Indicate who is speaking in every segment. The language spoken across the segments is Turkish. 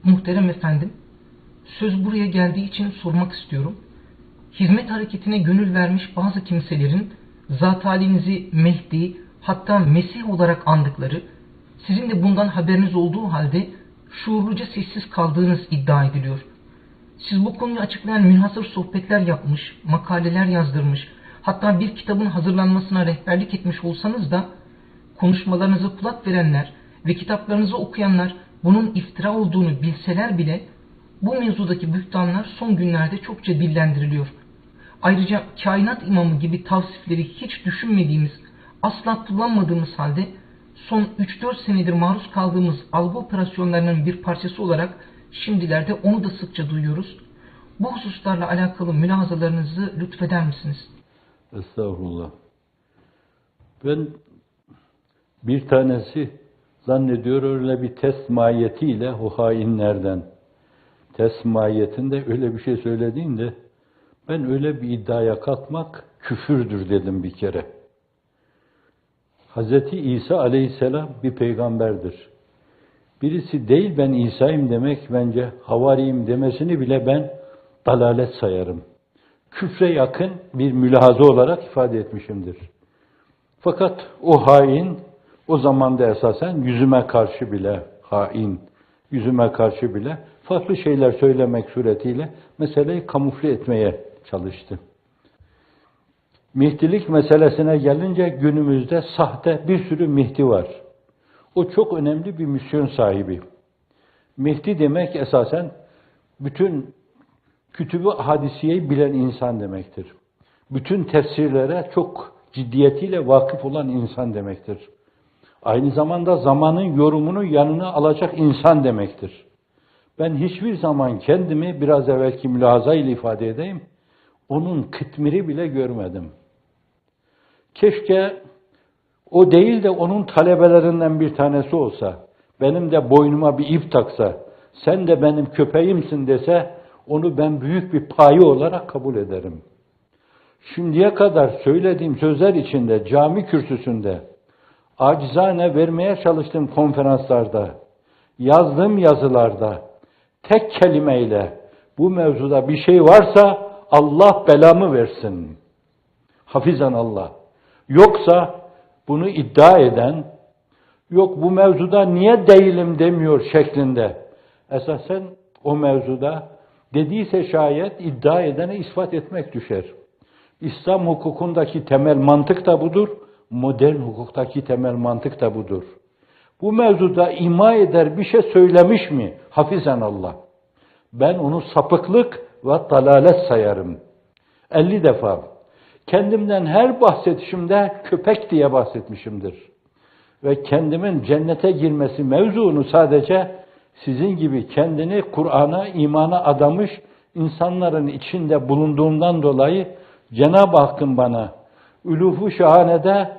Speaker 1: Muhterem efendim, söz buraya geldiği için sormak istiyorum. Hizmet hareketine gönül vermiş bazı kimselerin zat halinizi Mehdi, hatta Mesih olarak andıkları, sizin de bundan haberiniz olduğu halde şuurluca sessiz kaldığınız iddia ediliyor. Siz bu konuyu açıklayan münhasır sohbetler yapmış, makaleler yazdırmış, hatta bir kitabın hazırlanmasına rehberlik etmiş olsanız da konuşmalarınıza kulak verenler ve kitaplarınızı okuyanlar bunun iftira olduğunu bilseler bile bu mevzudaki bühtanlar son günlerde çokça dillendiriliyor. Ayrıca kainat imamı gibi tavsifleri hiç düşünmediğimiz, asla kullanmadığımız halde son 3-4 senedir maruz kaldığımız algı operasyonlarının bir parçası olarak şimdilerde onu da sıkça duyuyoruz. Bu hususlarla alakalı mülahazalarınızı lütfeder misiniz?
Speaker 2: Estağfurullah. Ben bir tanesi zannediyor öyle bir test mahiyetiyle o hainlerden, test mahiyetinde öyle bir şey söylediğinde ben öyle bir iddiaya kalkmak küfürdür dedim bir kere. Hz. İsa aleyhisselam bir peygamberdir. Birisi değil ben İsa'yım demek bence havariyim demesini bile ben dalalet sayarım. Küfre yakın bir mülahaza olarak ifade etmişimdir. Fakat o hain o zamanda esasen yüzüme karşı bile hain, yüzüme karşı bile farklı şeyler söylemek suretiyle meseleyi kamufle etmeye çalıştı. Mihdilik meselesine gelince günümüzde sahte bir sürü mihdi var. O çok önemli bir misyon sahibi. Mihdi demek esasen bütün kütüb-ü hadisiyeyi bilen insan demektir. Bütün tefsirlere çok ciddiyetiyle vakıf olan insan demektir. Aynı zamanda zamanın yorumunu yanına alacak insan demektir. Ben hiçbir zaman kendimi biraz evvelki mülahaza ile ifade edeyim, onun kıtmiri bile görmedim. Keşke o değil de onun talebelerinden bir tanesi olsa, benim de boynuma bir ip taksa, sen de benim köpeğimsin dese, onu ben büyük bir payi olarak kabul ederim. Şimdiye kadar söylediğim sözler içinde, cami kürsüsünde, acizane vermeye çalıştığım konferanslarda, yazdığım yazılarda, tek kelimeyle bu mevzuda bir şey varsa Allah belamı versin. Hafizan Allah. Yoksa bunu iddia eden, yok bu mevzuda niye değilim demiyor şeklinde. Esasen o mevzuda dediyse şayet iddia edene ispat etmek düşer. İslam hukukundaki temel mantık da budur, modern hukuktaki temel mantık da budur. Bu mevzuda ima eder bir şey söylemiş mi? Hafizan Allah. Ben onu sapıklık ve dalalet sayarım. 50 defa. Kendimden her bahsedişimde köpek diye bahsetmişimdir. Ve kendimin cennete girmesi mevzunu sadece sizin gibi kendini Kur'an'a, imana adamış insanların içinde bulunduğumdan dolayı Cenab-ı Hakk'ın bana ülufu şahanede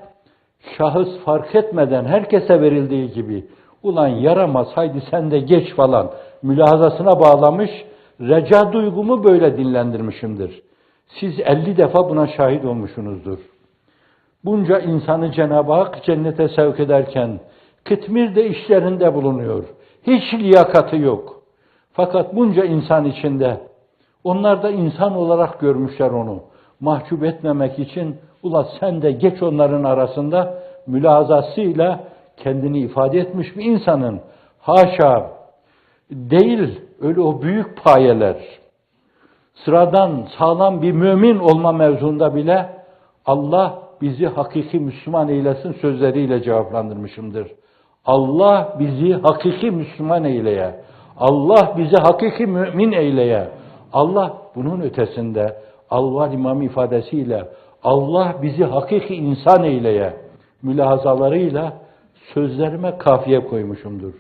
Speaker 2: şahıs fark etmeden herkese verildiği gibi ulan yaramaz haydi sen de geç falan mülahazasına bağlamış, reca duygumu böyle dinlendirmişimdir. Siz 50 defa buna şahit olmuşsunuzdur. Bunca insanı Cenab-ı Hak cennete sevk ederken kıtmir de işlerinde bulunuyor. Hiç liyakatı yok. Fakat bunca insan içinde onlar da insan olarak görmüşler onu. Mahcup etmemek için ula sen de geç onların arasında mülahazasıyla kendini ifade etmiş bir insanın haşa değil öyle o büyük payeler sıradan sağlam bir mümin olma mevzunda bile Allah bizi hakiki Müslüman eylesin sözleriyle cevaplandırmışımdır. Allah bizi hakiki Müslüman eyleye. Allah bizi hakiki mümin eyleye. Allah bunun ötesinde Alvar İmam ifadesiyle Allah bizi hakiki insan eyleye mülahazalarıyla sözlerime kafiye koymuşumdur.